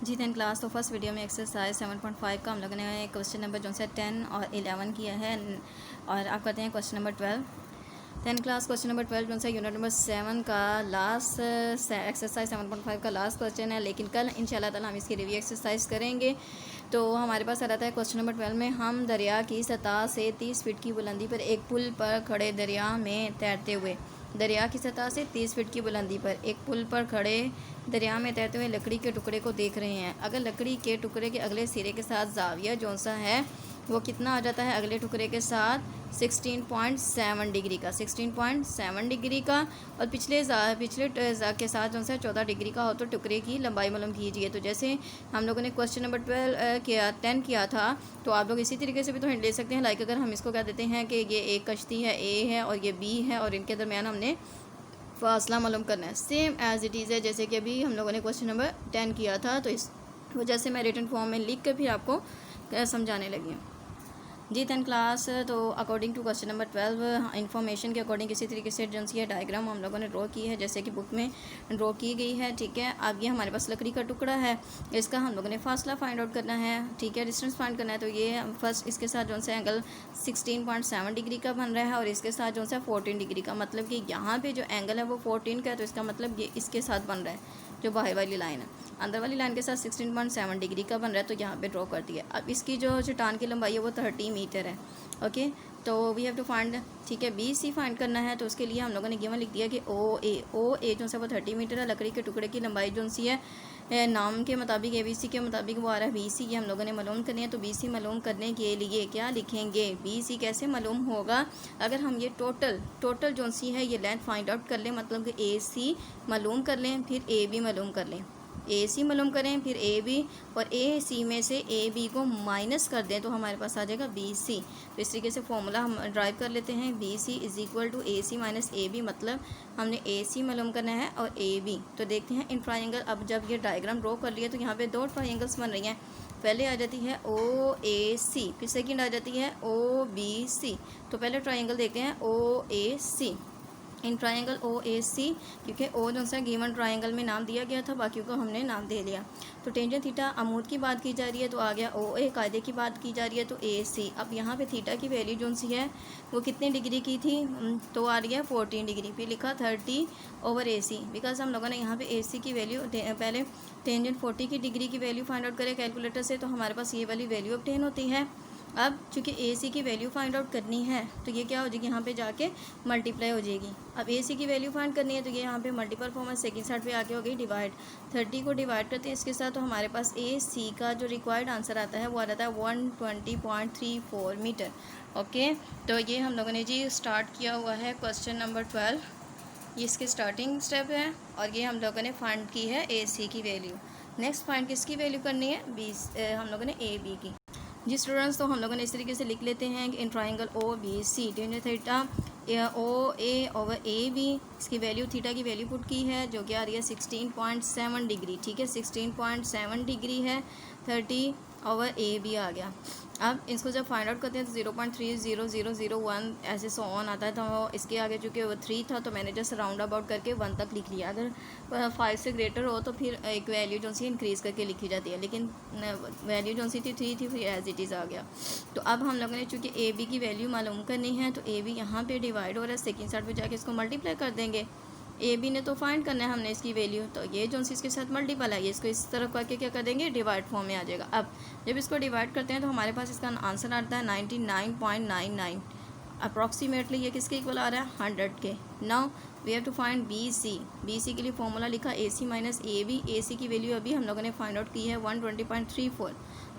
जी 10 class तो first video में exercise 7.5 का हम लोगों ने क्वेश्चन नंबर जो है 10 और 11 किया है। और आप करते हैं question number 12। 10 class question number 12 जो है यूनिट नंबर 7 का लास्ट एक्सरसाइज 7.5 का लास्ट क्वेश्चन है, लेकिन कल इंशाल्लाह ताला हम इसकी रिव्यू एक्सरसाइज करेंगे। तो हमारे पास आ रहा है क्वेश्चन नंबर 12 में, हम दरिया की सतह से 30 फीट की बुलंदी पर एक पुल पर खड़े दरिया में तैरते हुए, दरिया की सतह से 30 फीट की बुलंदी पर एक पुल पर खड़े दरिया में तैरते हुए लकड़ी के टुकड़े को देख रहे हैं। अगर लकड़ी के टुकड़े के अगले सिरे के साथ जाविया जौन सा है वो कितना आ जाता है अगले टुकड़े के साथ 16.7 डिग्री का, 16.7 डिग्री का, और पिछले के साथ जो है 14 डिग्री का हो, तो टुकड़े की लंबाई मालूम कीजिए। तो जैसे हम लोगों ने क्वेश्चन नंबर 10 किया था, तो आप लोग इसी तरीके से भी तो हिंट ले सकते हैं। लाइक अगर हम इसको क्या देते हैं कि ये एक कश्ती है, ए है और ये बी है, और इनके दरमियान हमने फासला मालूम करना है, सेम एज इट इज़ है जैसे कि अभी हम लोगों ने क्वेश्चन नंबर 10 किया था। तो इस वजह से मैं रिटन फॉर्म में लिख कर फिर आपको समझाने लगी हूँ। जी 10 क्लास तो according to question number 12 information के अकॉर्डिंग इसी तरीके से जो है डायग्राम हम लोगों ने ड्रॉ की है जैसे कि बुक में ड्रॉ की गई है। ठीक है, अब ये हमारे पास लकड़ी का टुकड़ा है, इसका हम लोगों ने फासला फाइंड आउट करना है। ठीक है, डिस्टेंस फाइंड करना है। तो ये फर्स्ट इसके साथ जो है एंगल 16.7 डिग्री का बन रहा है और इसके साथ जो है 14 डिग्री का, मतलब कि यहाँ पे जो एंगल है वो 14 का है। तो इसका मतलब ये इसके साथ बन रहा है, जो बाहर वाली लाइन है, अंदर वाली लाइन के साथ 16.7 डिग्री का बन रहा है। तो यहाँ पे ड्रॉ कर दिया। अब इसकी जो चट्टान की लंबाई है वो 30 मीटर है। ओके, तो वी हैव टू फाइंड, ठीक है, बी सी फाइंड करना है। तो उसके लिए हम लोगों ने गिवन लिख दिया कि ओ ए जो है वो 30 मीटर है। लकड़ी के टुकड़े की लंबाई जो सी है नाम के मुताबिक ए बी सी के मुताबिक वो आ रहा है बी सी। ये हम लोगों ने मालूम करनी है। तो बी सी मालूम करने के लिए क्या लिखेंगे, बी सी कैसे मालूम होगा, अगर हम ये टोटल जो सी है ये लेंथ फाइंड आउट कर लें, मतलब कि ए सी मालूम कर लें, फिर ए बी मालूम कर लें, ए सी मालूम करें, फिर ए बी, और ए सी में से ए बी को माइनस कर दें तो हमारे पास आ जाएगा बी सी। तो इस तरीके से फॉर्मूला हम ड्राइव कर लेते हैं, B C is equal to A C minus A B, मतलब हमने ए सी मालूम करना है और ए बी। तो देखते हैं इन ट्राइंगल, अब जब ये डायग्राम ड्रॉ कर लिया तो यहाँ पे दो ट्राइंगल्स बन रही हैं। पहले आ जाती है ओ ए सी, फिर सेकेंड आ जाती है ओ बी सी। तो पहले ट्राइंगल देखते हैं ओ ए सी। इन ट्राइंगल ओ ए सी, क्योंकि ओ जो सा गिवन ट्राइंगल में नाम दिया गया था, बाकियों को हमने नाम दे लिया। तो टेंजेंट थीटा अमूद की बात की जा रही है तो आ गया ओ ए, कायदे की बात की जा रही है तो ए सी। अब यहाँ पे थीटा की वैल्यू जो सी है वो कितने डिग्री की थी, तो आ रही है 14 डिग्री। फिर लिखा 30 ओवर ए सी, बिकॉज हम लोगों ने यहाँ पे ए सी की वैल्यू पहले टेंजेंट 40 की डिग्री की वैल्यू फाइंड आउट करें कैलकुलेटर से, तो हमारे पास ये वाली वैल्यू ऑब्टेन होती है। अब चूँकि ए सी की वैल्यू फाइंड आउट करनी है तो ये क्या हो जाएगी, यहाँ पे जाके मल्टीप्लाई हो जाएगी। अब ए सी की वैल्यू फाइंड करनी है तो ये यहाँ पे मल्टीपल फॉर्म है, सेकंड साइड पे आके हो गई डिवाइड। 30 को डिवाइड करते हैं इसके साथ, तो हमारे पास ए सी का जो रिक्वायर्ड आंसर आता है वो आ जाता है 120.34 मीटर। ओके, तो ये हम लोगों ने जी स्टार्ट किया हुआ है क्वेश्चन नंबर 12, ये इसकी स्टार्टिंग स्टेप है, और ये हम लोगों ने फाइंड की है ए सी की वैल्यू। नेक्स्ट फाइंड किसकी वैल्यू करनी है, हम लोगों ने ए बी की। जी स्टूडेंट्स, तो हम लोगों ने इस तरीके से लिख लेते हैं कि in triangle O B C tangent theta O A over A B, इसकी वैल्यू थीटा की वैल्यू पुट की है जो कि आ रही है 16.7 डिग्री। ठीक है, 16.7 डिग्री है, 30 ओवर ए बी आ गया। अब इसको जब फाइंड आउट करते हैं तो 0.30001 ऐसे सो ऑन आता है। तो इसके आगे चूँकि वो 3 था तो मैंने जस्ट राउंड अबाउट करके 1 तक लिख लिया। अगर 5 से ग्रेटर हो तो फिर एक वैल्यू जो सी इंक्रीज़ करके लिखी जाती है, लेकिन वैल्यू जो सी थी 3 थी, फिर एज इट इज़ आ गया। तो अब हम लोगों ने चूँकि ए बी की वैल्यू मालूम करनी है तो ए बी यहाँ पे डिवाइड हो रहा है, सेकेंड साइड पे जाके इसको मल्टीप्लाई कर देंगे। ए बी ने तो फाइंड करना है हमने इसकी वैल्यू, तो ये जो सी इसके साथ मल्टीपल है, ये इसको इस तरफ करके क्या कर देंगे, डिवाइड फॉर्म में आ जाएगा। अब जब इसको डिवाइड करते हैं तो हमारे पास इसका आंसर आता है 99.99 अप्रॉक्सीमेटली। ये किसके इक्वल आ रहा है, 100 के। Now we have to find B C. B C के लिए फॉर्मूला लिखा ए सी माइनस ए बी। ए सी की वैल्यू अभी हम लोगों ने फाइंड आउट की है 120.34,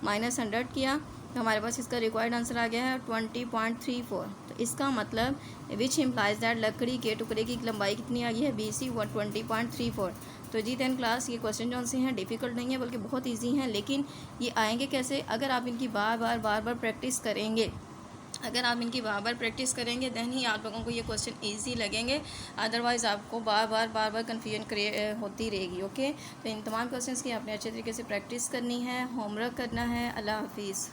माइनस 100 किया तो हमारे पास इसका रिक्वायर्ड आंसर आ गया है 20.34। तो इसका मतलब विच इम्प्लाइज दैट लकड़ी के टुकड़े की लंबाई कितनी आ गई है, बी सी 120.34। तो जी 10 क्लास ये क्वेश्चन जो से हैं डिफ़िकल्ट नहीं है बल्कि बहुत इजी हैं, लेकिन ये आएंगे कैसे, अगर आप इनकी बार बार प्रैक्टिस करेंगे। अगर आप इनकी बार प्रैक्टिस करेंगे देन ही आप लोगों को ये क्वेश्चन इजी लगेंगे, अदरवाइज़ आपको बार बार कन्फ्यूजन होती रहेगी। ओके, तो इन तमाम क्वेश्चंस की आपने अच्छे तरीके से प्रैक्टिस करनी है, होमवर्क करना है। अल्लाह हाफिज़।